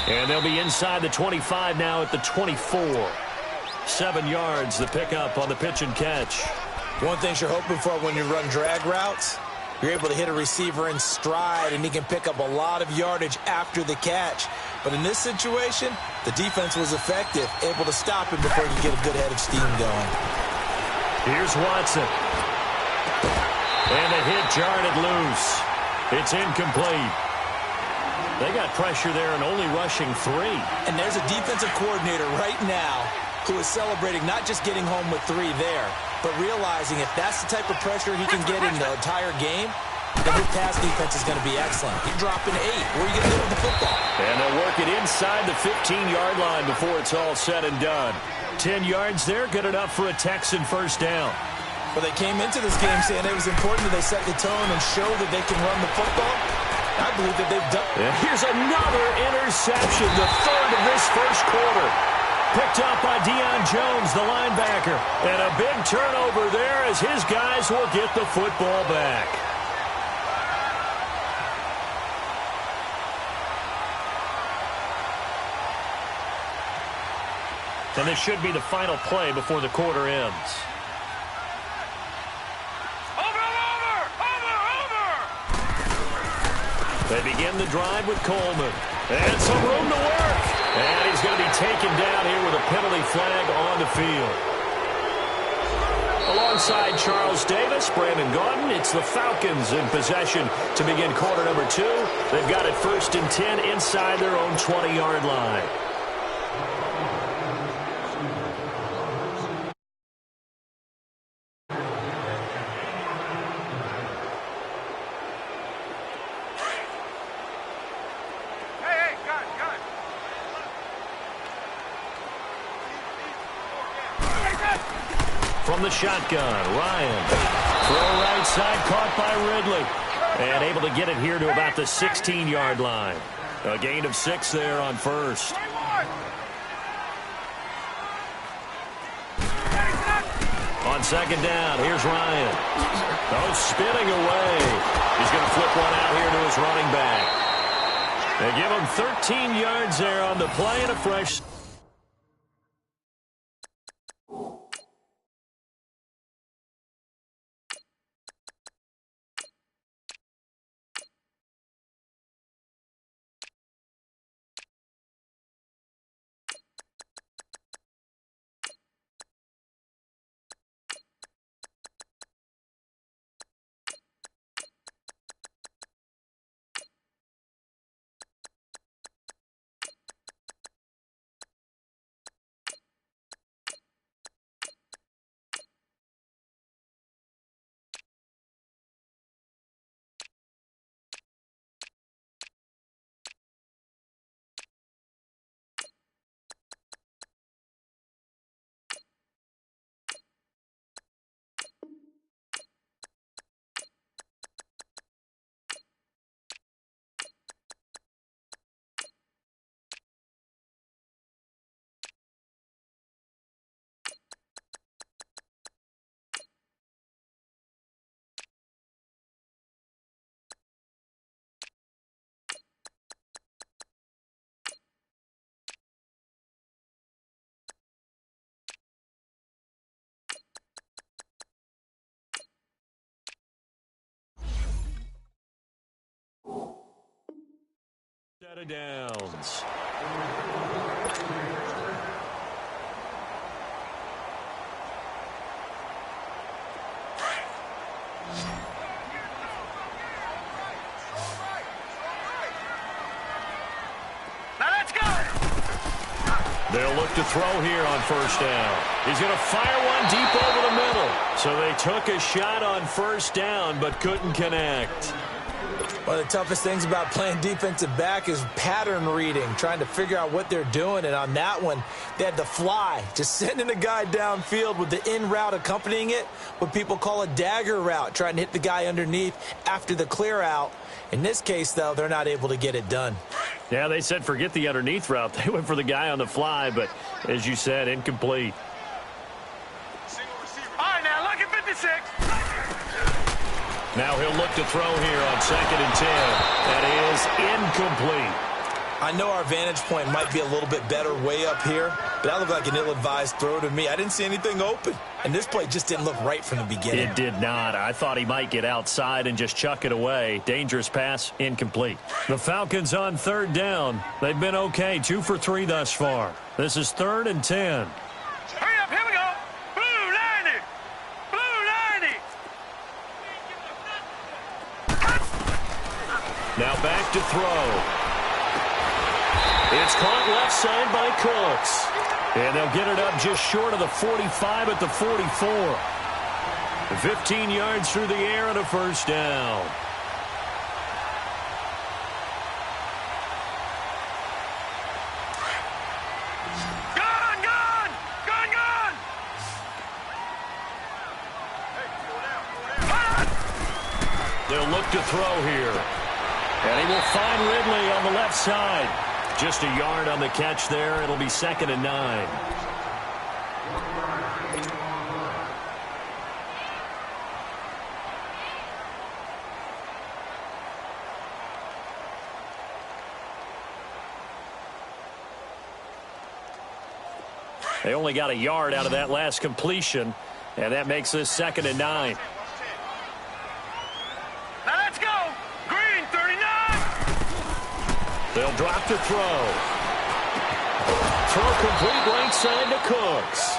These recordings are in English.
And they'll be inside the 25 now at the 24. 7 yards the pickup on the pitch and catch. One thing you're hoping for when you run drag routes, you're able to hit a receiver in stride, and he can pick up a lot of yardage after the catch. But in this situation, the defense was effective, able to stop him before he could get a good head of steam going. Here's Watson. And the hit jarred it loose. It's incomplete. They got pressure there and only rushing 3. And there's a defensive coordinator right now who is celebrating not just getting home with 3 there, but realizing if that's the type of pressure he can get in the entire game, then his pass defense is going to be excellent. You're dropping 8. Where are you going to do with the football? And they'll work it inside the 15-yard line before it's all said and done. 10 yards there, good enough for a Texan first down. Well, they came into this game saying it was important that they set the tone and show that they can run the football. I believe that they've done. And here's another interception, the 3rd of this first quarter. Picked up by Deion Jones, the linebacker. And a big turnover there as his guys will get the football back. And this should be the final play before the quarter ends. They begin the drive with Coleman. And some room to work. And he's going to be taken down here with a penalty flag on the field. Alongside Charles Davis, Brandon Gaudin, it's the Falcons in possession to begin quarter number 2. They've got it 1st and 10 inside their own 20-yard line. From the shotgun, Ryan. Throw right side, caught by Ridley. And able to get it here to about the 16-yard line. A gain of 6 there on first. On second down, here's Ryan. Oh, spinning away. He's going to flip one out here to his running back. They give him 13 yards there on the play and a fresh... Set of downs. Now let's go. They'll look to throw here on first down. He's going to fire one deep over the middle. So they took a shot on first down but couldn't connect. One of the toughest things about playing defensive back is pattern reading, trying to figure out what they're doing. And on that one, they had to fly, just sending a guy downfield with the in route accompanying it, what people call a dagger route, trying to hit the guy underneath after the clear out. In this case, though, they're not able to get it done. Yeah, they said forget the underneath route. They went for the guy on the fly, but as you said, incomplete. All right, now look at 56. Now he'll look to throw here on 2nd and 10. That is incomplete. I know our vantage point might be a little bit better way up here, but that looked like an ill-advised throw to me. I didn't see anything open, and this play just didn't look right from the beginning. It did not. I thought he might get outside and just chuck it away. Dangerous pass, incomplete. The Falcons on third down. They've been okay, 2 for 3 thus far. This is 3rd and 10. Hurry up, here we go. Blue 90. Blue 90. Now back to throw. It's caught left side by Cooks. And they'll get it up just short of the 45 at the 44. 15 yards through the air and a first down. Gone, gone. Gone, gone. They'll look to throw here. And he will find Ridley on the left side. Just a yard on the catch there. It'll be 2nd and 9. They only got a yard out of that last completion, and that makes this 2nd and 9. Now let's go. Green 39. They'll drop to throw. Throw complete right side to Cooks.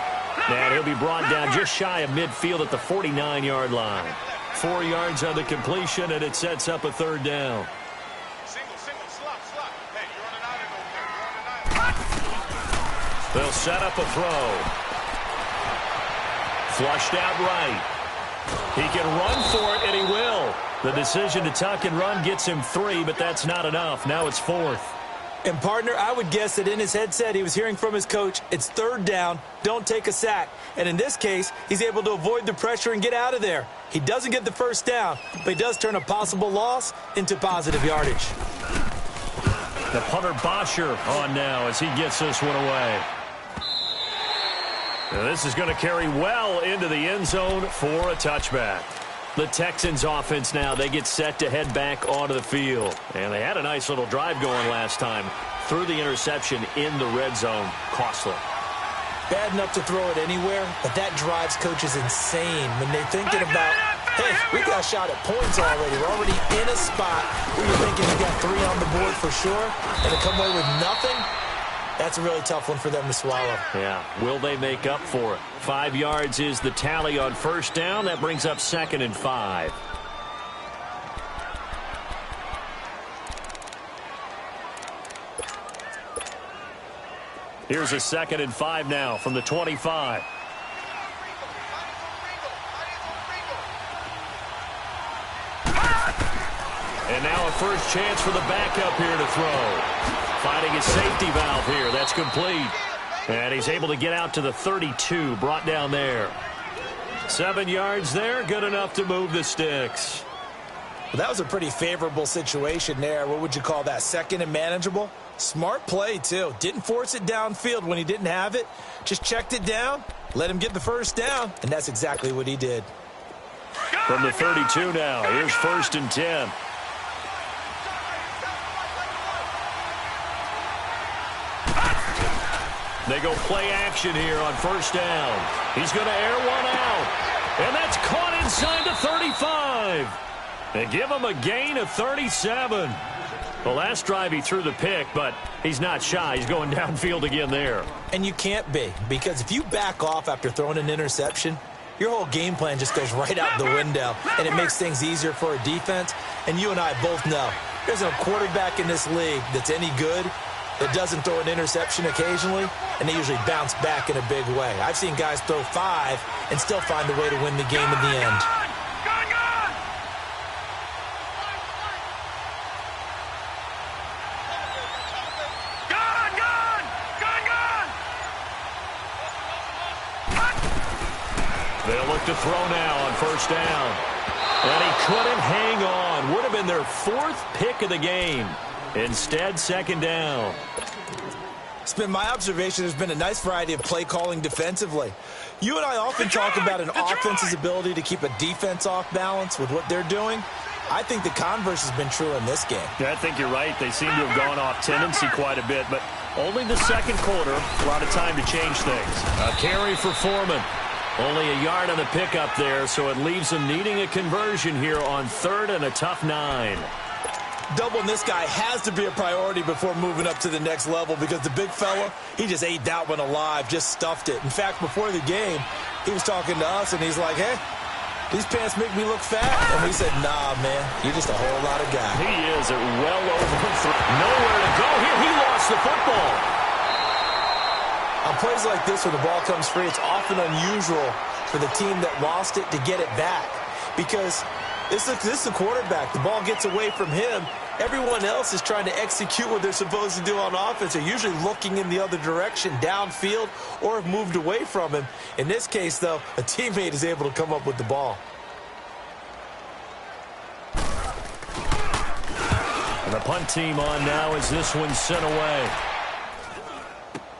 And he'll be brought down just shy of midfield at the 49-yard line. 4 yards on the completion, and it sets up a 3rd down. They'll set up a throw. Flushed out right. He can run for it, and he will. The decision to tuck and run gets him 3, but that's not enough. Now it's 4th. And, partner, I would guess that in his headset he was hearing from his coach, it's 3rd down, don't take a sack. And in this case, he's able to avoid the pressure and get out of there. He doesn't get the first down, but he does turn a possible loss into positive yardage. The punter Bosher on now as he gets this one away. Now this is going to carry well into the end zone for a touchback. The Texans offense now, they get set to head back onto the field. And they had a nice little drive going last time. Threw the interception in the red zone. Costly. Bad enough to throw it anywhere, but that drives coaches insane when they're thinking about, hey, we got a shot at points already. We're already in a spot where you're thinking you got 3 on the board for sure, and to come away with nothing, that's a really tough one for them to swallow. Yeah, will they make up for it? 5 yards is the tally on first down. That brings up 2nd and 5. Here's a 2nd and 5 now from the 25. And now a first chance for the backup here to throw. Finding his safety valve here. That's complete. And he's able to get out to the 32. Brought down there. 7 yards there. Good enough to move the sticks. Well, that was a pretty favorable situation there. What would you call that? 2nd and manageable? Smart play, too. Didn't force it downfield when he didn't have it. Just checked it down, let him get the first down, and that's exactly what he did. From the 32 now. Here's 1st and 10. They go play action here on first down. He's going to air one out. And that's caught inside the 35. They give him a gain of 37. The last drive he threw the pick, but he's not shy. He's going downfield again there. And you can't be, because if you back off after throwing an interception, your whole game plan just goes right out the window, and it makes things easier for a defense. And you and I both know there's a quarterback in this league that's any good that doesn't throw an interception occasionally, and they usually bounce back in a big way. I've seen guys throw 5 and still find a way to win the game in the end. They'll look to throw now on first down. And he couldn't hang on. Would have been their 4th pick of the game. Instead, 2nd down. It's been my observation there's been a nice variety of play calling defensively. You and I often talk about an offense's ability to keep a defense off balance with what they're doing. I think the converse has been true in this game. Yeah, I think you're right. They seem to have gone off tendency quite a bit, but only the second quarter, a lot of time to change things. A carry for Foreman. Only a yard on the pickup there, so it leaves him needing a conversion here on 3rd and a tough 9. Doubling this guy has to be a priority before moving up to the next level because the big fella, he just ate that one alive, just stuffed it. In fact, before the game, he was talking to us, and he's like, hey, these pants make me look fat. And we said, nah, man, you're just a whole lot of guy. He is at well over 3. Nowhere to go here. He lost the football. On plays like this where the ball comes free, it's often unusual for the team that lost it to get it back because this is the quarterback. The ball gets away from him. Everyone else is trying to execute what they're supposed to do on offense. They're usually looking in the other direction, downfield, or have moved away from him. In this case, though, a teammate is able to come up with the ball. And the punt team on now as this one's sent away.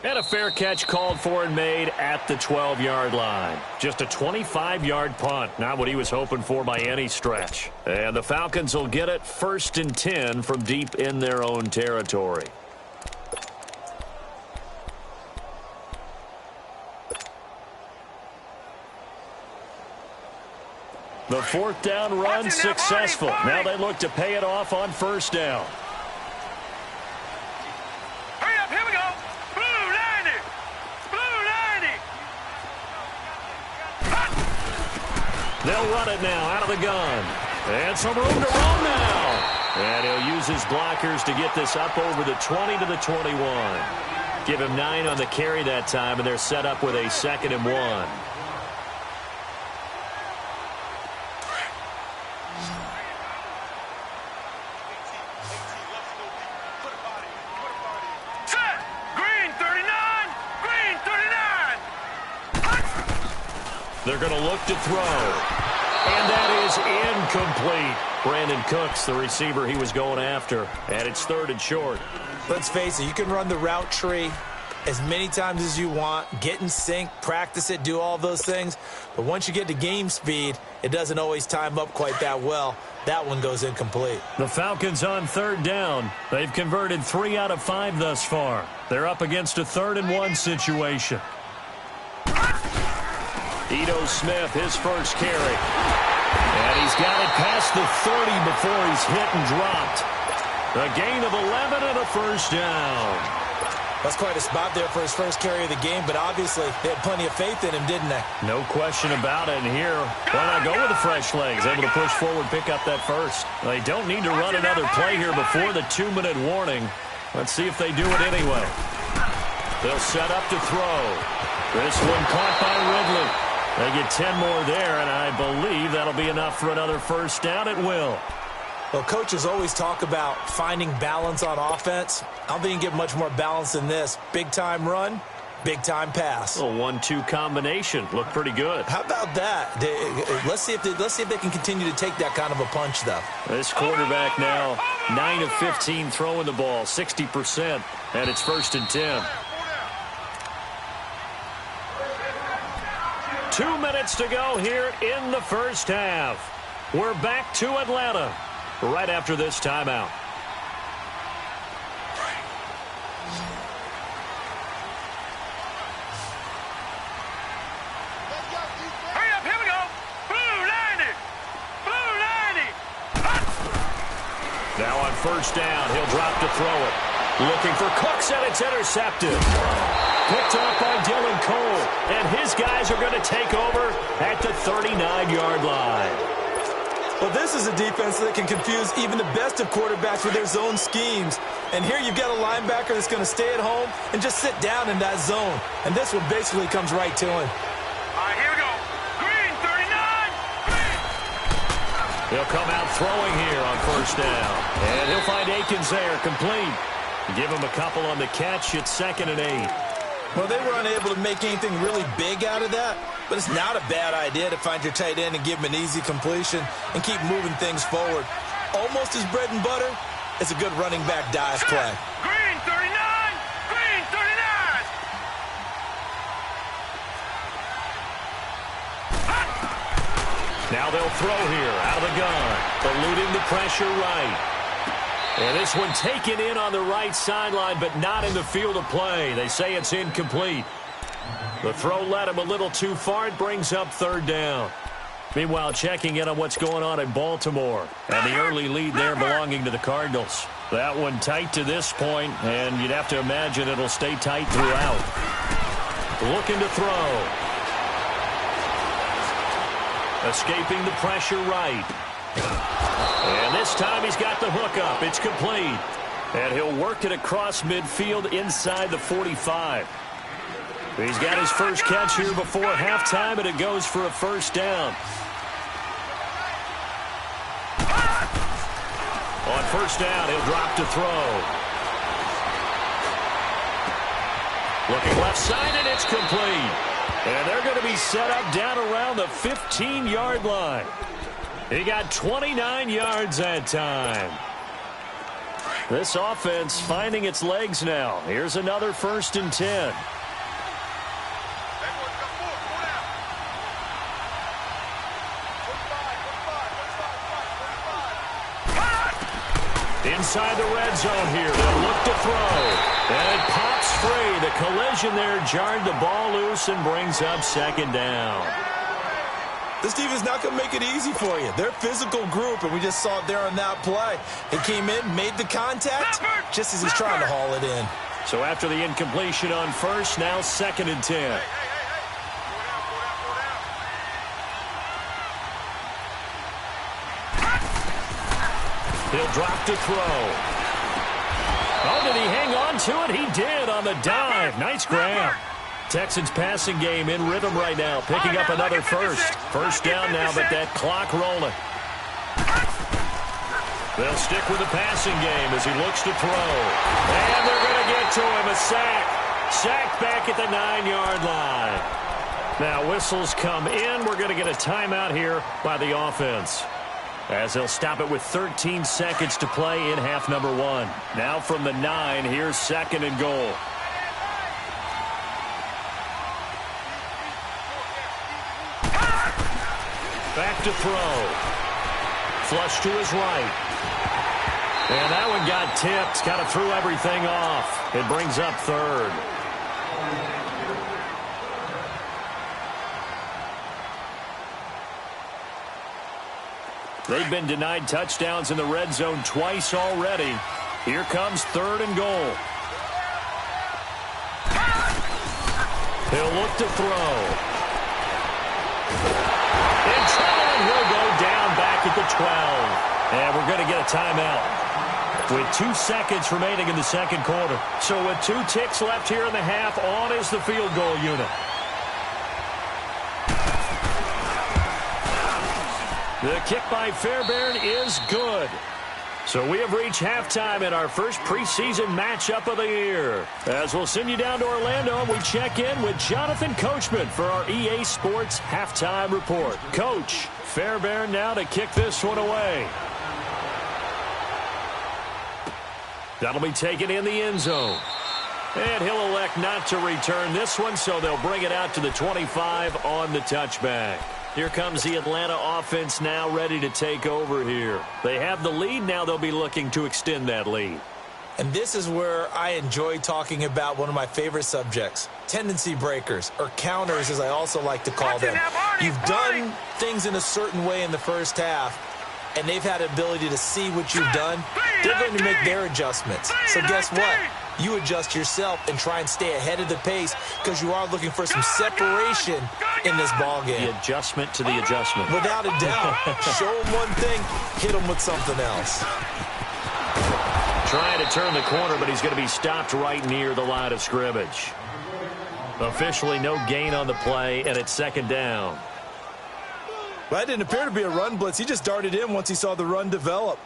And a fair catch called for and made at the 12-yard line. Just a 25-yard punt. Not what he was hoping for by any stretch. And the Falcons will get it 1st and 10 from deep in their own territory. The 4th down run successful. Now they look to pay it off on 1st down. They'll run it now out of the gun. And some room to roam now. And he'll use his blockers to get this up over the 20 to the 21. Give him 9 on the carry that time, and they're set up with a 2nd and 1. They're going to look to throw. And that is incomplete. Brandon Cooks, the receiver he was going after. And it's 3rd and short. Let's face it, you can run the route tree as many times as you want, get in sync, practice it, do all those things. But once you get to game speed, it doesn't always time up quite that well. That one goes incomplete. The Falcons on 3rd down. They've converted 3 out of 5 thus far. They're up against a 3rd and 1 situation. Ito Smith, his first carry. And he's got it past the 30 before he's hit and dropped. A gain of 11 and a 1st down. That's quite a spot there for his first carry of the game, but obviously they had plenty of faith in him, didn't they? No question about it. And here, why not go with the fresh legs? Able to push forward, pick up that first. They don't need to run another play here before the 2-minute warning. Let's see if they do it anyway. They'll set up to throw. This one caught by Ridley. They get 10 more there, and I believe that'll be enough for another 1st down. It will. Well, coaches always talk about finding balance on offense. I don't think you can get much more balance than this. Big-time run, big-time pass. A 1-2 combination. Looked pretty good. How about that? Let's see if they can continue to take that kind of a punch, though. This quarterback now, 9 of 15 throwing the ball, 60%, and it's 1st and 10. 2 minutes to go here in the first half. We're back to Atlanta right after this timeout. Hurry up, here we go. Blue 90. Blue 90. Now on 1st down, he'll drop to throw it. Looking for Cooks, and it's intercepted. Picked off by Dylan Cole, and his guys are going to take over at the 39-yard line. Well, this is a defense that can confuse even the best of quarterbacks with their zone schemes. And here you've got a linebacker that's going to stay at home and just sit down in that zone. And this one basically comes right to him. All right, here we go. Green 39. Green. He'll come out throwing here on 1st down. And he'll find Akins there, complete. Give him a couple on the catch. It's 2nd and 8. Well, they were unable to make anything really big out of that, but it's not a bad idea to find your tight end and give him an easy completion and keep moving things forward. Almost as bread and butter as a good running back dive play. Green 39. Green 39. Now they'll throw here out of the gun, eluding the pressure right. And this one taken in on the right sideline, but not in the field of play. They say it's incomplete. The throw led him a little too far. It brings up third down. Meanwhile, checking in on what's going on in Baltimore. And the early lead there belonging to the Cardinals. That one tight to this point, and you'd have to imagine it'll stay tight throughout. Looking to throw. Escaping the pressure right. And this time he's got the hook up. It's complete. And he'll work it across midfield inside the 45. He's got his first catch here before halftime, and it goes for a first down. On first down, he'll drop to throw. Looking left side, and it's complete. And they're going to be set up down around the 15-yard line. He got 29 yards that time. This offense finding its legs now. Here's another 1st and 10. Inside the red zone here. They'll look to throw. And it pops free. The collision there jarred the ball loose and brings up 2nd down. This team is not going to make it easy for you. They're a physical group, and we just saw it there on that play. He came in, made the contact, just as he's trying to haul it in. So after the incompletion on first, now 2nd and 10. He'll drop to throw. Oh, did he hang on to it? He did on the dive. Nice grab. Texans passing game in rhythm right now, picking up another first. First down now, but that clock rolling. They'll stick with the passing game as he looks to throw. And they're going to get to him, a sack. Sacked back at the 9-yard line. Now whistles come in. We're going to get a timeout here by the offense, as they'll stop it with 13 seconds to play in half number 1. Now from the 9, here's 2nd and goal. Back to throw. Flush to his right. And that one got tipped. Kind of threw everything off. It brings up 3rd. They've been denied touchdowns in the red zone twice already. Here comes 3rd and goal. He'll look to throw. In trouble, and he'll go down back at the 12. And we're going to get a timeout with 2 seconds remaining in the 2nd quarter. So with 2 ticks left here in the half, on is the field goal unit. The kick by Fairbairn is good. So we have reached halftime in our first preseason matchup of the year. As we'll send you down to Orlando, we check in with Jonathan Coachman for our EA Sports Halftime Report. Coach, Fairbairn now to kick this one away. That'll be taken in the end zone. And he'll elect not to return this one, so they'll bring it out to the 25 on the touchback. Here comes the Atlanta offense now ready to take over here. They have the lead. Now they'll be looking to extend that lead. And this is where I enjoy talking about one of my favorite subjects, tendency breakers, or counters as I also like to call them. You've done things in a certain way in the first half, and they've had the ability to see what you've done. They're going to make their adjustments. So guess what? You adjust yourself and try and stay ahead of the pace because you are looking for some separation in this ball game. The adjustment to the adjustment. Without a doubt. Show them one thing, hit them with something else. Trying to turn the corner, but he's going to be stopped right near the line of scrimmage. Officially no gain on the play, and it's 2nd down. Well, that didn't appear to be a run blitz. He just darted in once he saw the run develop.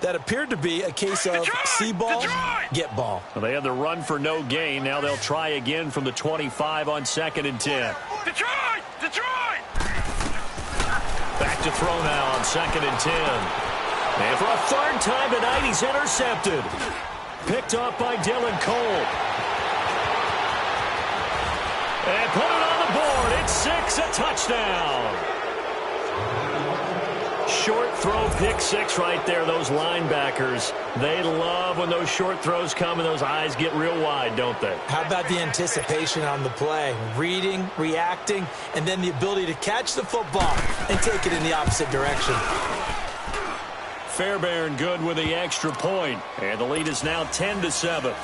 That appeared to be a case of see ball, get ball. Well, they had the run for no gain. Now they'll try again from the 25 on 2nd and 10. Detroit! Detroit! Back to throw now on 2nd and 10. And for a 3rd time tonight, he's intercepted. Picked up by Dylan Cole. And put it on the board. It's 6, a touchdown. short throw pick six right there, those linebackers. They love when those short throws come and those eyes get real wide, don't they? How about the anticipation on the play? Reading, reacting, and then the ability to catch the football and take it in the opposite direction. Fairbairn good with the extra point, and the lead is now 10-7.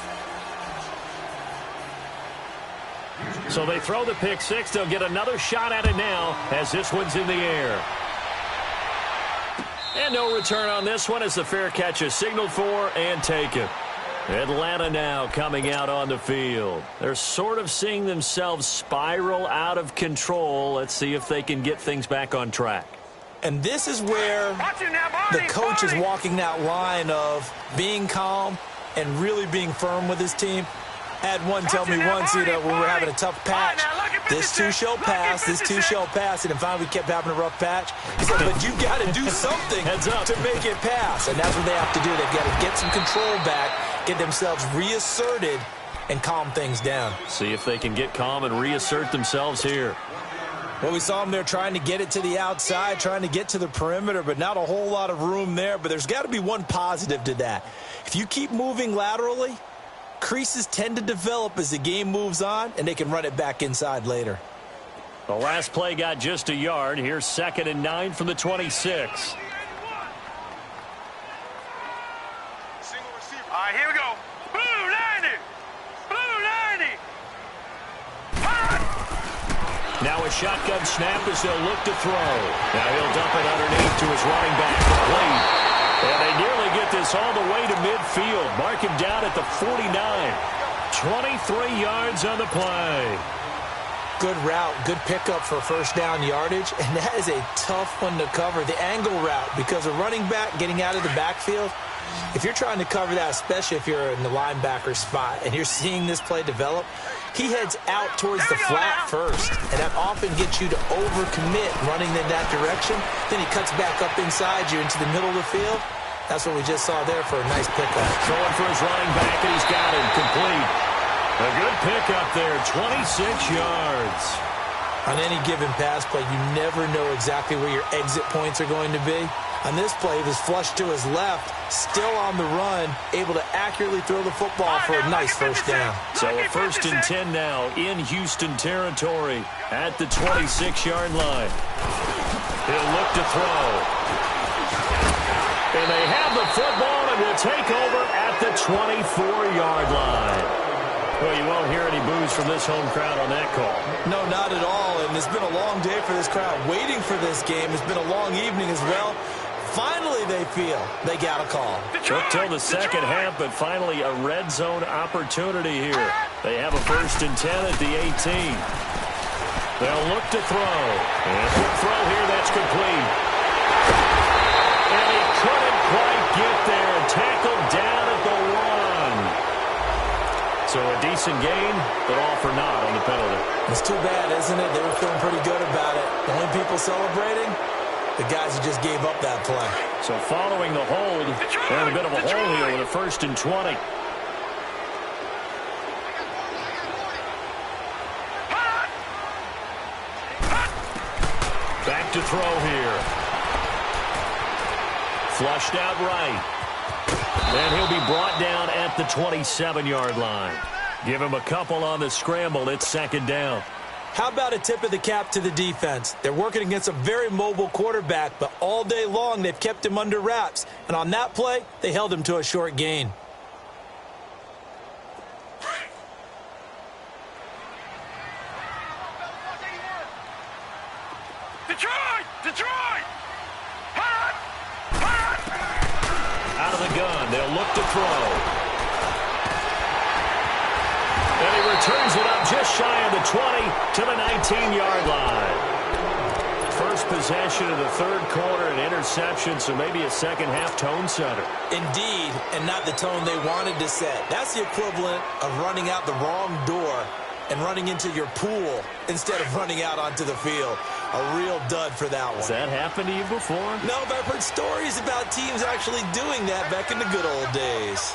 So they throw the pick six. They'll get another shot at it now as this one's in the air. And no return on this one as the fair catch is signaled for and taken. Atlanta now coming out on the field. They're sort of seeing themselves spiral out of control. Let's see if they can get things back on track. And this is where the coach is walking that line of being calm and really being firm with his team. I had one tell me once, when we were having a tough patch, this too shall pass, this too shall pass, and then finally we kept having a rough patch. He said, but you got to do something to make it pass, and that's what they have to do. They've got to get some control back, get themselves reasserted, and calm things down. See if they can get calm and reassert themselves here. Well, we saw them there trying to get it to the outside, trying to get to the perimeter, but not a whole lot of room there. But there's got to be one positive to that. If you keep moving laterally, creases tend to develop as the game moves on, and they can run it back inside later. The last play got just a yard. Here's 2nd and 9 from the 26. All right, here we go. Blue 90. Blue 90. Now a shotgun snap as they'll look to throw. Now he'll dump it underneath to his running back complete. And they nearly get this all the way to midfield. Mark him down at the 49. 23 yards on the play. Good route, good pickup for first down yardage, and that is a tough one to cover. The angle route, because a running back getting out of the backfield, if you're trying to cover that, especially if you're in the linebacker spot and you're seeing this play develop, he heads out towards the flat first, and that often gets you to overcommit running in that direction. Then he cuts back up inside you into the middle of the field. That's what we just saw there for a nice pickup. Throwing for his running back, and he's got him complete. A good pickup there, 26 yards. On any given pass play, you never know exactly where your exit points are going to be. On this play, he was flushed to his left, still on the run, able to accurately throw the football for a nice first down. So a 1st and 10 now in Houston territory at the 26-yard line. He'll look to throw. And they have the football and will take over at the 24-yard line. Well, you won't hear any boos from this home crowd on that call. No, not at all, and it's been a long day for this crowd waiting for this game. It's been a long evening as well. Finally, they feel they got a call. Took till the second half, but finally a red zone opportunity here. They have a 1st and 10 at the 18. They'll look to throw. And quick throw here, that's complete. And he couldn't quite get there. Tackled down at the 1. So a decent gain, but all for naught on the penalty. It's too bad, isn't it? They were feeling pretty good about it. The only people celebrating, the guys who just gave up that play. So following the hold, they're in a bit of a hole here with a 1st and 20. Back to throw here. Flushed out right. And he'll be brought down at the 27-yard line. Give him a couple on the scramble. It's 2nd down. How about a tip of the cap to the defense? They're working against a very mobile quarterback, but all day long they've kept him under wraps. And on that play, they held him to a short gain. Detroit! Detroit! Out of the gun, they'll look to throw. And he returns it up just shy of the 20 to the 19-yard line. First possession of the 3rd quarter, an interception, so maybe a second-half tone setter. Indeed, and not the tone they wanted to set. That's the equivalent of running out the wrong door and running into your pool instead of running out onto the field. A real dud for that one. Has that happened to you before? No, but I've heard stories about teams actually doing that back in the good old days.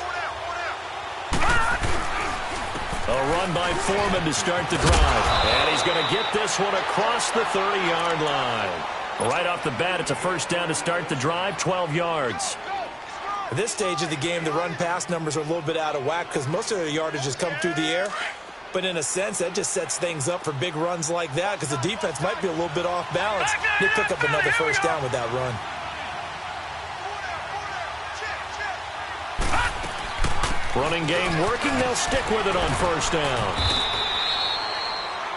A run by Foreman to start the drive. And he's going to get this one across the 30-yard line. Right off the bat, it's a first down to start the drive, 12 yards. At this stage of the game, the run-pass numbers are a little bit out of whack because most of their yardage has come through the air. But in a sense, that just sets things up for big runs like that because the defense might be a little bit off balance. They pick up another first down with that run. Running game working. They'll stick with it on first down.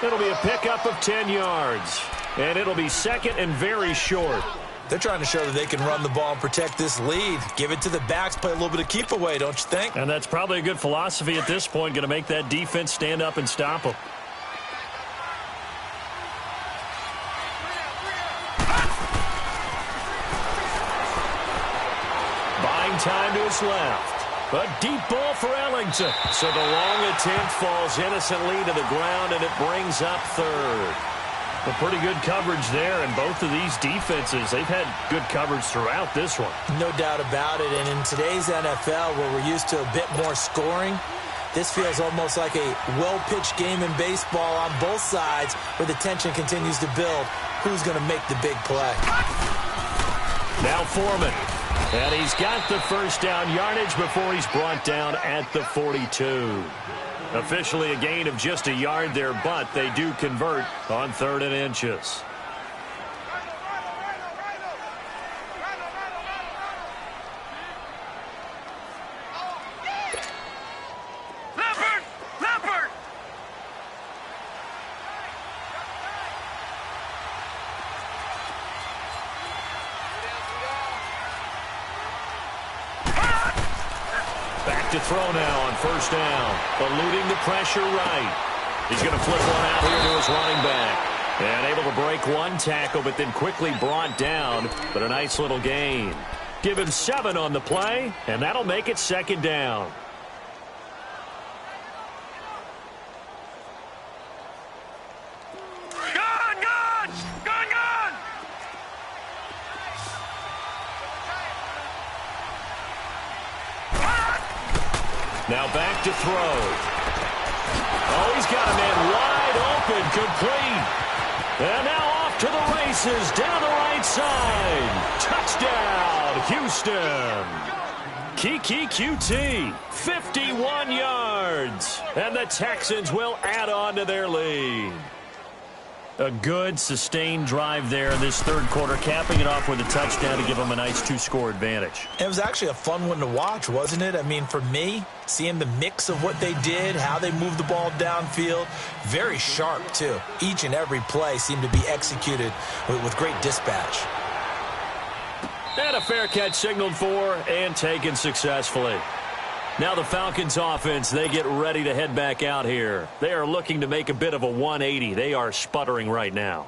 It'll be a pickup of 10 yards. And it'll be second and very short. They're trying to show that they can run the ball and protect this lead. Give it to the backs, play a little bit of keep away, don't you think? And that's probably a good philosophy at this point, going to make that defense stand up and stop them. Buying time to his left. A deep ball for Ellington. So the long attempt falls innocently to the ground, and it brings up third. A pretty good coverage there, and both of these defenses, they've had good coverage throughout this one. No doubt about it, and in today's NFL, where we're used to a bit more scoring, this feels almost like a well-pitched game in baseball on both sides, where the tension continues to build. Who's going to make the big play? Now Foreman. And he's got the first down yardage before he's brought down at the 42. Officially a gain of just a yard there, but they do convert on 3rd and inches. To throw now on first down. Eluding the pressure right. He's going to flip one out here to his running back. And able to break one tackle, but then quickly brought down. But a nice little gain. Give him 7 on the play, and that'll make it 2nd down. Now back to throw. Oh, he's got a man wide open, complete. And now off to the races, down the right side. Touchdown, Houston. Kiki QT, 51 yards. And the Texans will add on to their lead. A good, sustained drive there in this 3rd quarter, capping it off with a touchdown to give them a nice 2-score advantage. It was actually a fun one to watch, wasn't it? I mean, for me, seeing the mix of what they did, how they moved the ball downfield, very sharp, too. Each and every play seemed to be executed with great dispatch. And a fair catch signaled for and taken successfully. Now the Falcons offense, they get ready to head back out here. They are looking to make a bit of a 180. They are sputtering right now.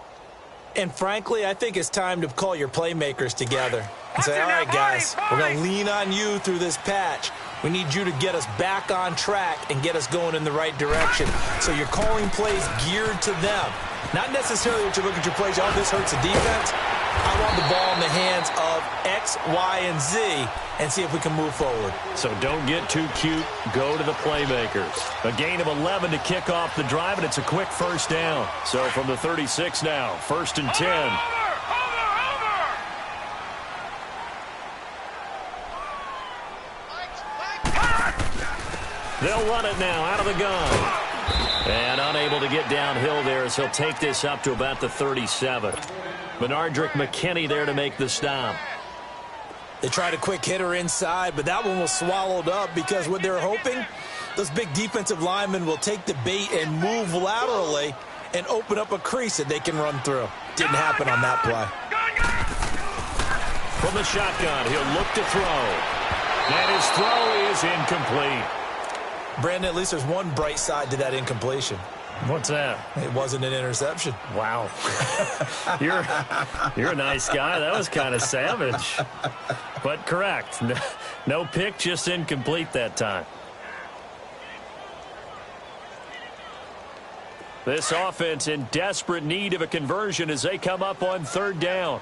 And frankly, I think it's time to call your playmakers together and say, all right, guys, we're going to lean on you through this patch. We need you to get us back on track and get us going in the right direction. So you're calling plays geared to them. Not necessarily that you look at your plays, oh, this hurts the defense. I want the ball in the hands of X, Y, and Z and see if we can move forward. So don't get too cute. Go to the playmakers. A gain of 11 to kick off the drive, and it's a quick first down. So from the 36 now, 1st and 10. They'll run it now out of the gun. And unable to get downhill there as he'll take this up to about the 37. Benardrick McKinney there to make the stop. They tried a quick hitter inside, but that one was swallowed up because what they're hoping, those big defensive linemen will take the bait and move laterally and open up a crease that they can run through. Didn't happen on that play. From the shotgun, he'll look to throw. And his throw is incomplete. Brandon, at least there's one bright side to that incompletion. What's that? It wasn't an interception. Wow. You're a nice guy. That was kind of savage. But correct. No pick, just incomplete that time. This offense in desperate need of a conversion as they come up on 3rd down.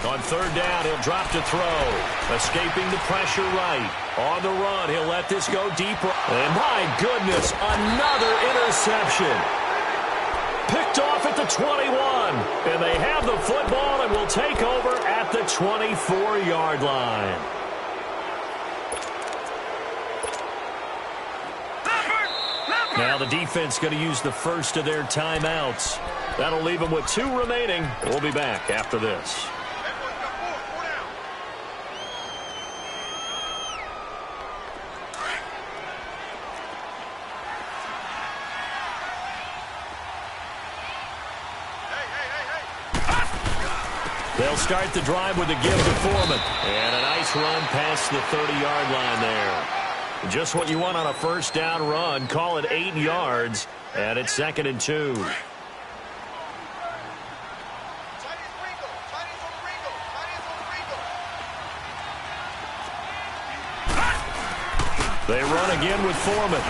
On On third down, he'll drop to throw. Escaping the pressure right. On the run, he'll let this go deeper. And my goodness, another interception. Picked off at the 21. And they have the football and will take over at the 24-yard line. Now the defense going to use the first of their timeouts. That'll leave them with 2 remaining. We'll be back after this. They'll start the drive with a give to Foreman. And a nice run past the 30-yard line there. Just what you want on a first down run. Call it 8 yards. And it's 2nd and 2. They run again with Foreman.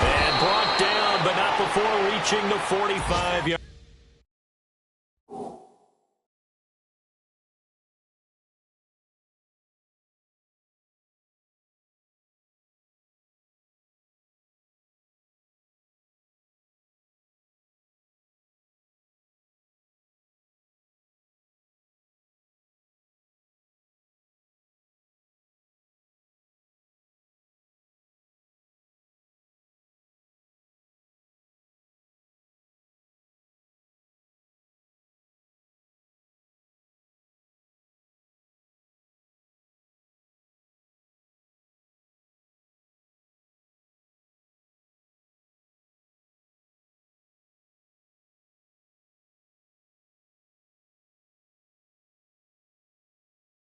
And brought down, but not before reaching the 45-yard.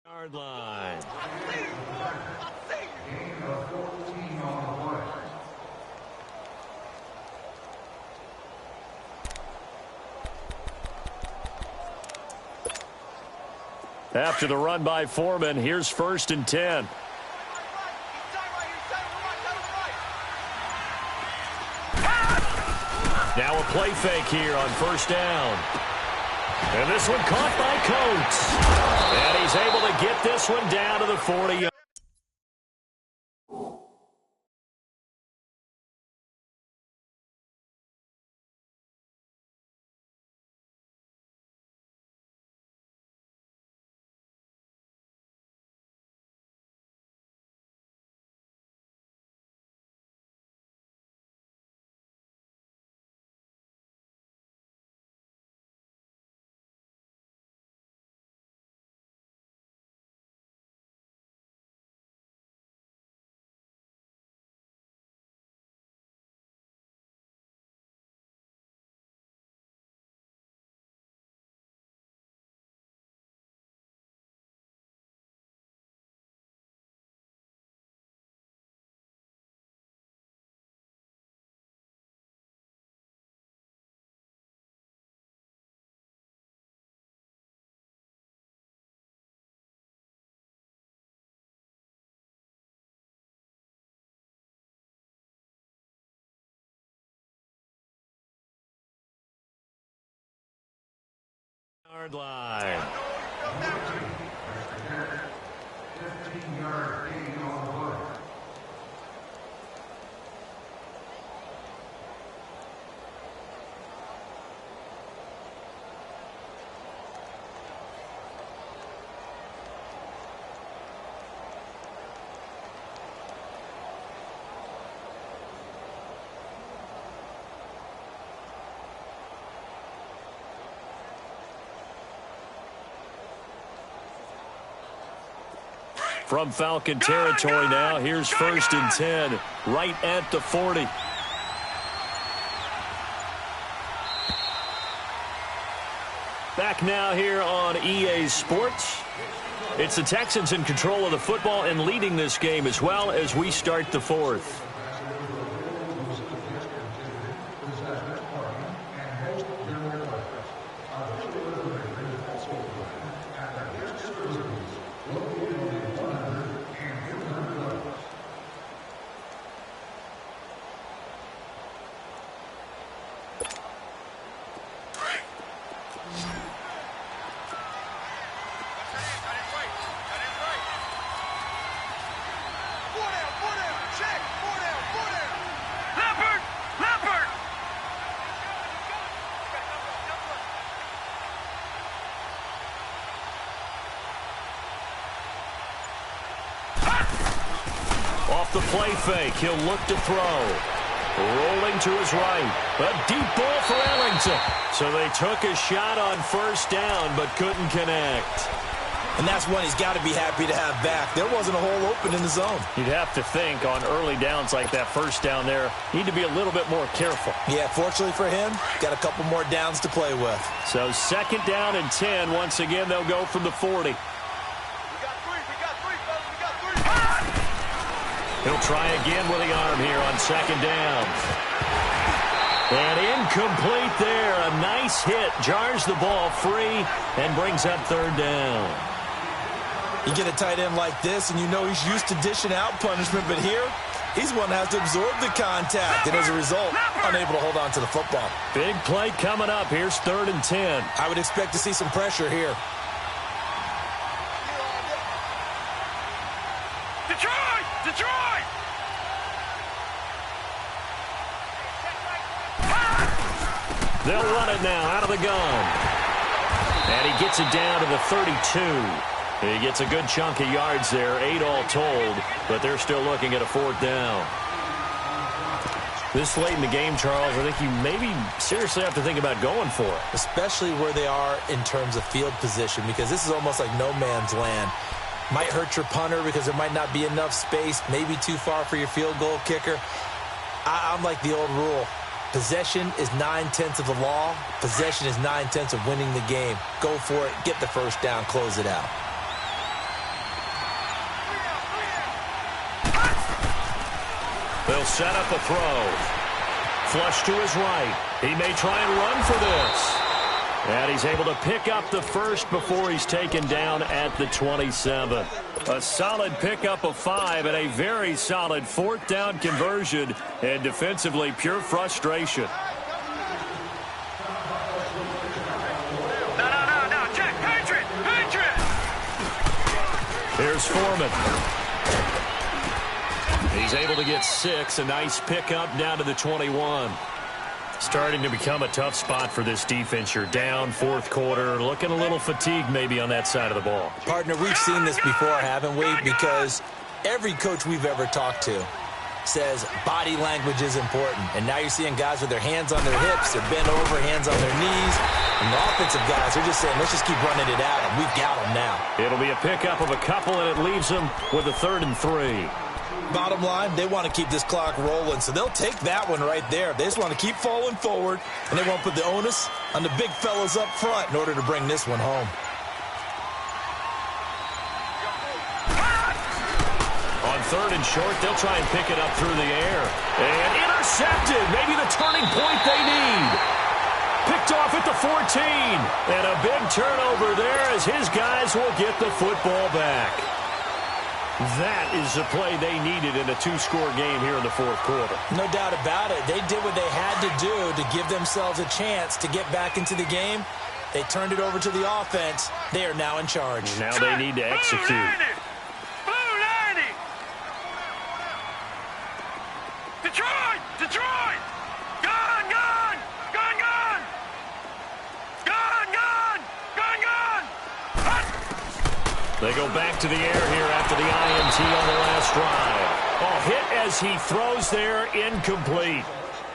Yard line. After the run by Foreman, here's 1st and 10. Now a play fake here on 1st down. And this one caught by Coates. And he's able to get this one down to the 40. Yard line. From Falcon territory now, here's 1st and 10, right at the 40. Back now here on EA Sports. It's the Texans in control of the football and leading this game as well as we start the 4th. Off the play fake, he'll look to throw. Rolling to his right. A deep ball for Ellington. So they took a shot on first down, but couldn't connect. And that's one he's got to be happy to have back. There wasn't a hole open in the zone. You'd have to think on early downs like that first down there, need to be a little bit more careful. Yeah, fortunately for him, got a couple more downs to play with. So second down and 10. Once again, they'll go from the 40. He'll try again with the arm here on second down. And incomplete there. A nice hit. Jars the ball free and brings up third down. You get a tight end like this, and you know he's used to dishing out punishment, but here, he's one that has to absorb the contact, and as a result, unable to hold on to the football. Big play coming up. Here's third and 10. I would expect to see some pressure here. Detroit! Detroit! They'll run it now out of the gun. And he gets it down to the 32. He gets a good chunk of yards there, 8 all told, but they're still looking at a fourth down. This late in the game, Charles, I think you maybe seriously have to think about going for it. Especially where they are in terms of field position, because this is almost like no man's land. Might hurt your punter because there might not be enough space, maybe too far for your field goal kicker. I'm like the old rule. Possession is 9/10 of the law. Possession is 9/10 of winning the game. Go for it. Get the first down. Close it out. They'll set up a throw. Flush to his right. He may try and run for this. And he's able to pick up the first before he's taken down at the 27. A solid pickup of 5 and a very solid fourth down conversion. And defensively, pure frustration. No. Check. Patriot! Patriot! Here's Foreman. He's able to get 6. A nice pickup down to the 21. Starting to become a tough spot for this defense. You're down fourth quarter, looking a little fatigued maybe on that side of the ball. Partner, we've seen this before, haven't we? Because every coach we've ever talked to says body language is important. And now you're seeing guys with their hands on their hips, they're bent over, hands on their knees. And the offensive guys are just saying, let's just keep running it at them. We've got them now. It'll be a pickup of a couple, and it leaves them with a 3rd and 3. Bottom line, they want to keep this clock rolling, so they'll take that one right there. They just want to keep falling forward, and they won't put the onus on the big fellas up front in order to bring this one home. On 3rd and short, they'll try and pick it up through the air. And intercepted. Maybe the turning point they need. Picked off at the 14. And a big turnover there as his guys will get the football back. That is the play they needed in a 2-score game here in the fourth quarter. No doubt about it. They did what they had to do to give themselves a chance to get back into the game. They turned it over to the offense. They are now in charge. Now they need to execute. Blue 90! Detroit! Detroit! Gun! Gun! Gun! Gun! Gun! Gun! Gun! Gun! They go back to the air here after the INT on the last drive. Oh, hit as he throws there, incomplete.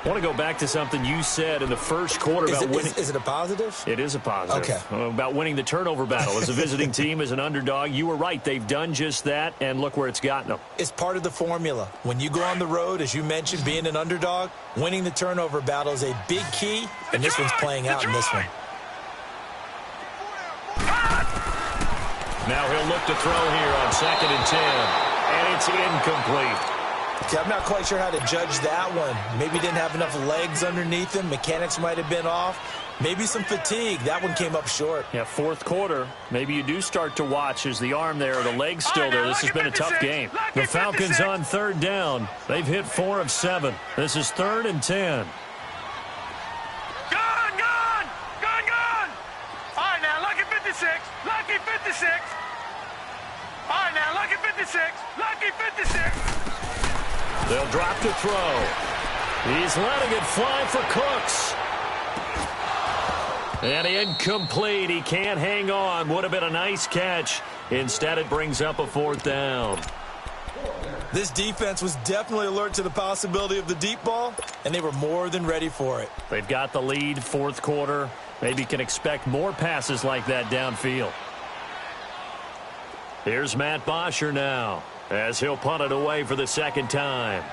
I want to go back to something you said in the first quarter about winning. Is it a positive? It is a positive. Okay. About winning the turnover battle. As a visiting team, as an underdog, you were right. They've done just that, and look where it's gotten them. It's part of the formula. When you go on the road, as you mentioned, being an underdog, winning the turnover battle is a big key, and this one's playing out in this one. Now he'll look to throw here on 2nd and 10, and it's incomplete. Okay, I'm not quite sure how to judge that one. Maybe didn't have enough legs underneath him. Mechanics might have been off. Maybe some fatigue. That one came up short. Yeah, fourth quarter. Maybe you do start to watch as the arm there, the leg's still there. This has been a tough game. The Falcons on 3rd down. They've hit 4 of 7. This is 3rd and 10. Gun! Gun! Gun! Gun! All right, now, lucky 56. Lucky 56. All right, now, lucky 56. Lucky 56. They'll drop to throw. He's letting it fly for Cooks. And incomplete. He can't hang on. Would have been a nice catch. Instead, it brings up a 4th down. This defense was definitely alert to the possibility of the deep ball, and they were more than ready for it. They've got the lead, fourth quarter. Maybe can expect more passes like that downfield. Here's Matt Bosher now, as he'll punt it away for the second time.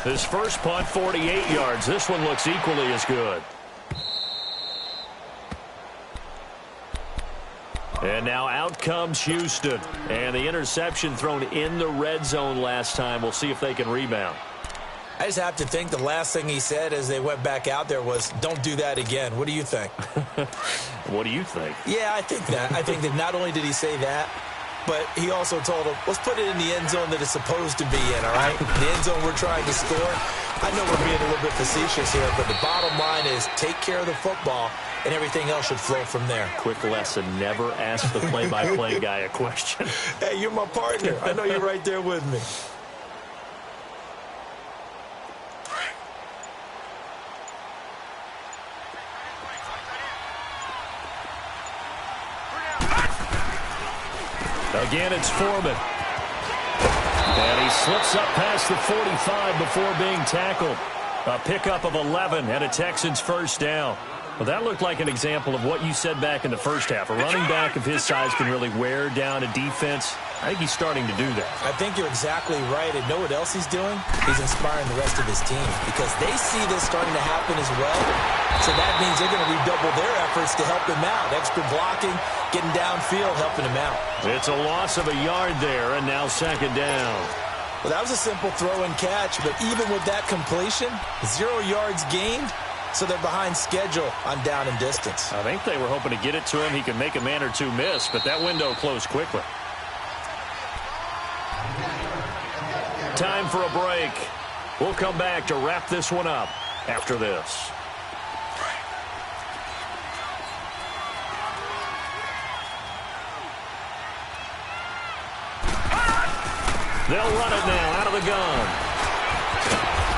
His first punt, 48 yards. This one looks equally as good. And now out comes Houston. And the interception thrown in the red zone last time. We'll see if they can rebound. I just have to think the last thing he said as they went back out there was, don't do that again. What do you think? What do you think? Yeah, I think that. I think that not only did he say that, but he also told him, let's put it in the end zone that it's supposed to be in, all right? The end zone we're trying to score. I know we're being a little bit facetious here, but the bottom line is take care of the football, and everything else should flow from there. Quick lesson, never ask the play-by-play guy a question. Hey, you're my partner. I know you're right there with me. Again, it's Foreman. And he slips up past the 45 before being tackled. A pickup of 11 and a Texans first down. Well, that looked like an example of what you said back in the first half. A running back of his size can really wear down a defense. I think he's starting to do that. I think you're exactly right. And know what else he's doing? He's inspiring the rest of his team because they see this starting to happen as well. So that means they're going to redouble their efforts to help him out. Extra blocking, getting downfield, helping him out. It's a loss of a yard there, and now second down. Well, that was a simple throw and catch, but even with that completion, 0 yards gained, so they're behind schedule on down and distance. I think they were hoping to get it to him. He could make a man or two miss, but that window closed quickly. Time for a break. We'll come back to wrap this one up after this. They'll run it now out of the gun.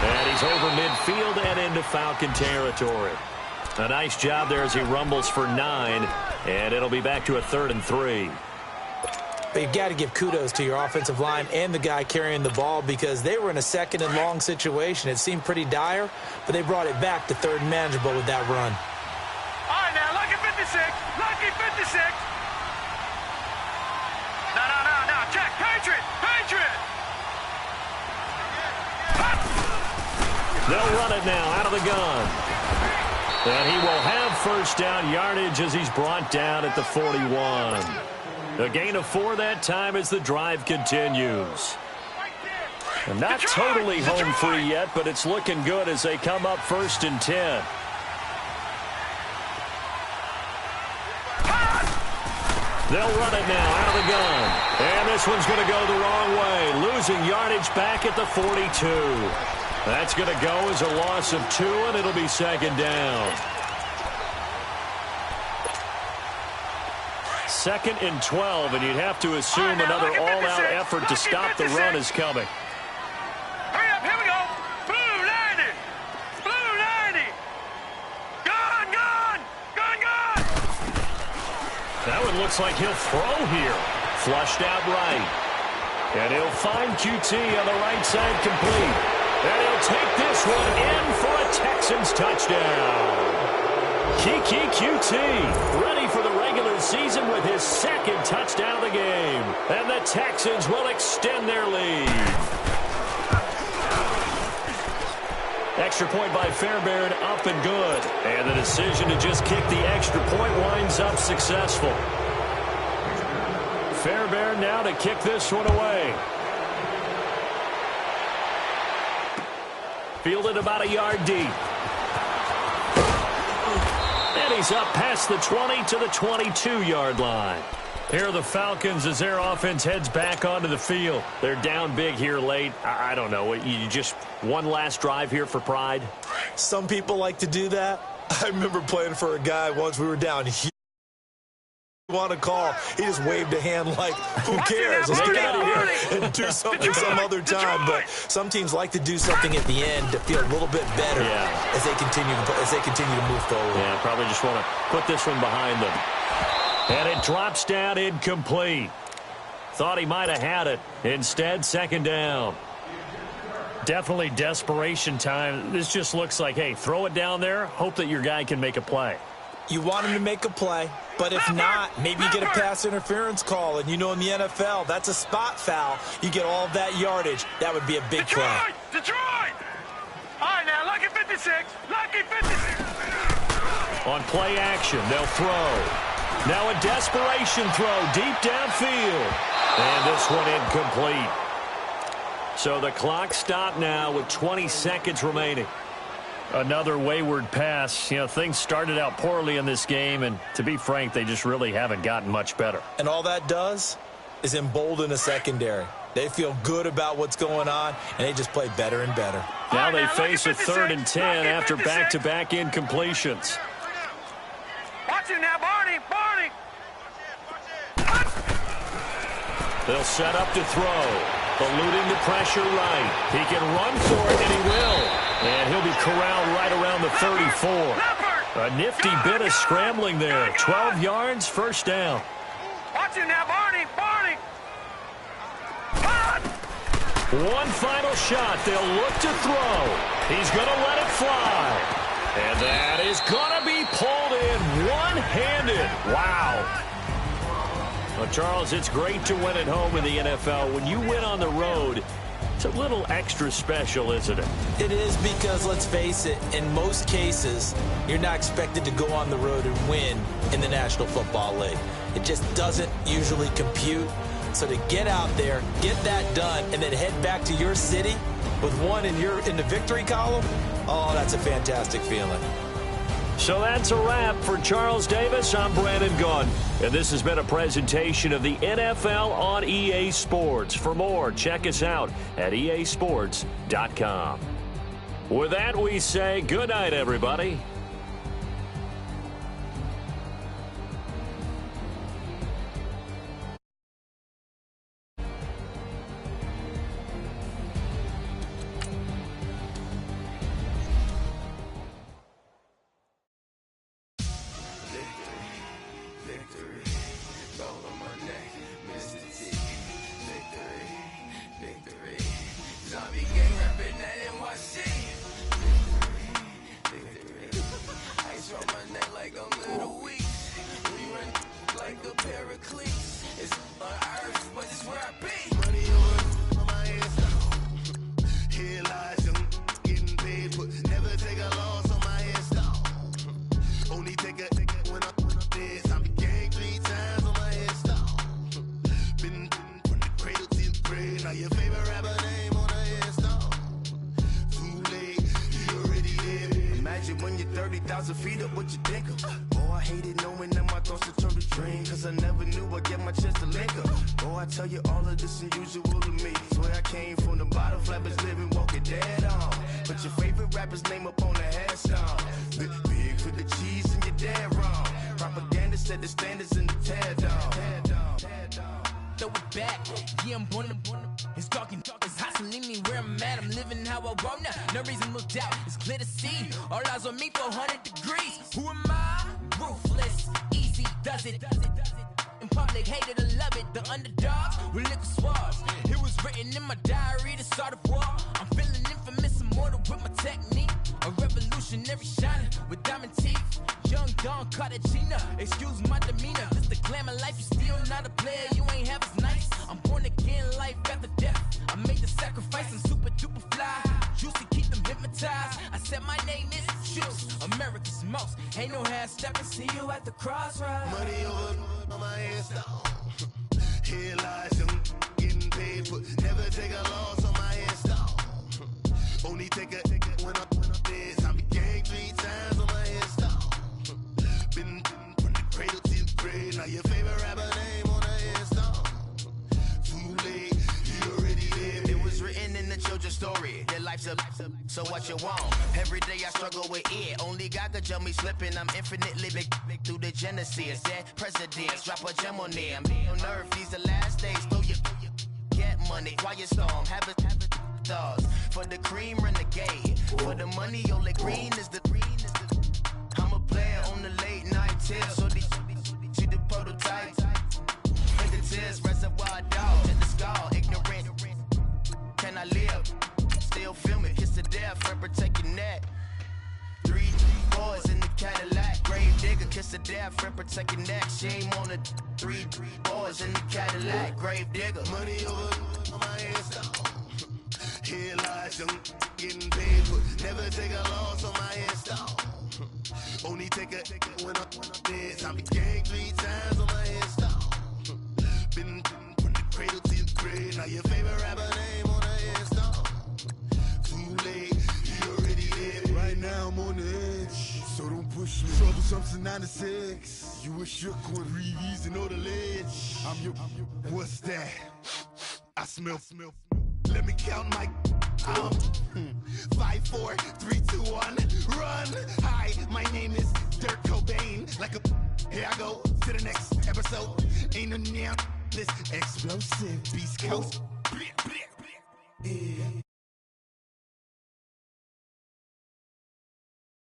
And he's over midfield and into Falcon territory. A nice job there as he rumbles for 9. And it'll be back to a 3rd and 3. But you've got to give kudos to your offensive line and the guy carrying the ball because they were in a 2nd and long situation. It seemed pretty dire, but they brought it back to 3rd and manageable with that run. All right, now, lucky 56. Lucky 56. No. Check. Patriot. They'll run it now out of the gun. And he will have first down yardage as he's brought down at the 41. A gain of 4 that time as the drive continues. And not totally home free yet, but it's looking good as they come up 1st and 10. They'll run it now out of the gun. And this one's going to go the wrong way. Losing yardage back at the 42. That's going to go as a loss of 2, and it'll be second down. 2nd and 12, and you'd have to assume another all-out effort to stop the run is coming. Hurry up, here we go. Blue 90. Blue 90. Gun. That one looks like he'll throw here. Flushed out right. And he'll find QT on the right side complete. And he'll take this one in for a Texans touchdown. Kiki QT ready for the regular season with his 2nd touchdown of the game. And the Texans will extend their lead. Extra point by Fairbairn, up and good. And the decision to just kick the extra point winds up successful. Fairbairn now to kick this one away. Fielded about a yard deep. And he's up past the 20 to the 22-yard line. Here are the Falcons as their offense heads back onto the field. They're down big here late. I don't know. You just one last drive here for pride? Some people like to do that. I remember playing for a guy once we were down here. want to call. He just waved a hand like, who cares? Let's get out of here and do something some other time. But some teams like to do something at the end to feel a little bit better as they continue to move forward. Yeah, probably just want to put this one behind them. And it drops down incomplete. Thought he might have had it. Instead, second down. Definitely desperation time. This just looks like, hey, throw it down there, hope that your guy can make a play. You want him to make a play, but if not, maybe you get a pass interference call. And you know in the NFL, that's a spot foul. You get all of that yardage. That would be a big play. Detroit! All right, now, lucky 56. Lucky 56. On play action, they'll throw. Now a desperation throw deep downfield. And this one incomplete. So the clock stopped now with 20 seconds remaining. Another wayward pass. You know, things started out poorly in this game, and to be frank, they just really haven't gotten much better. And all that does is embolden a secondary. They feel good about what's going on, and they just play better and better. Now they face a 3rd and 10 after back-to-back incompletions. Watch him now, Barney. They'll set up to throw. Eluding the pressure right. He can run for it, and he will. And he'll be corralled right around the 34. A nifty bit of scrambling there. 12 yards, first down. Watch him now, Barney. One final shot. They'll look to throw. He's going to let it fly. And that is going to be pulled in one-handed. Wow. Well, Charles, it's great to win at home in the NFL. When you win on the road, it's a little extra special, isn't it? It is because, let's face it, in most cases, you're not expected to go on the road and win in the National Football League. It just doesn't usually compute. So to get out there, get that done, and then head back to your city with one in the victory column, oh, that's a fantastic feeling. So that's a wrap for Charles Davis. I'm Brandon Gunn, and this has been a presentation of the NFL on EA Sports. For more, check us out at easports.com. With that, we say good night, everybody. so what you want? Every day I struggle with it. Only God could jump me slipping. I'm infinitely big through the Genesis. Dead presidents, drop a gem on them. On earth, these the last days. Throw your get money, quiet storm, have it stars. For the cream, renegade. For the money, only green is the I'm a player on the late night tips. So these see the prototype. Fingertips, reservoir dog, at the skull, ignorant. Can I live? Still film it, kiss to death, for protect your neck. 3 boys in the Cadillac, grave digger, kiss to death, for protect your neck. Shame on the 3 boys in the Cadillac, grave digger. Money over on my headstone. Here lies young, getting paid, but never take a loss on my headstone. Only take a when I'm dead. Time to gang 3 times on my headstone. Been from the cradle to the grave. Now your favorite rapper name on the headstone. Too late, you already dead. Right now I'm on the edge, so don't push me. Troublesome to 9 to 6. You a shook one, breathe and know the ledge. I'm your. What's that? I smell. Let me count my. 5, 4, 3, 2, 1, run. Hi, my name is Dirk Cobain. Like a. Here I go to the next episode. Ain't no damn this explosive Beast Coast. Yeah.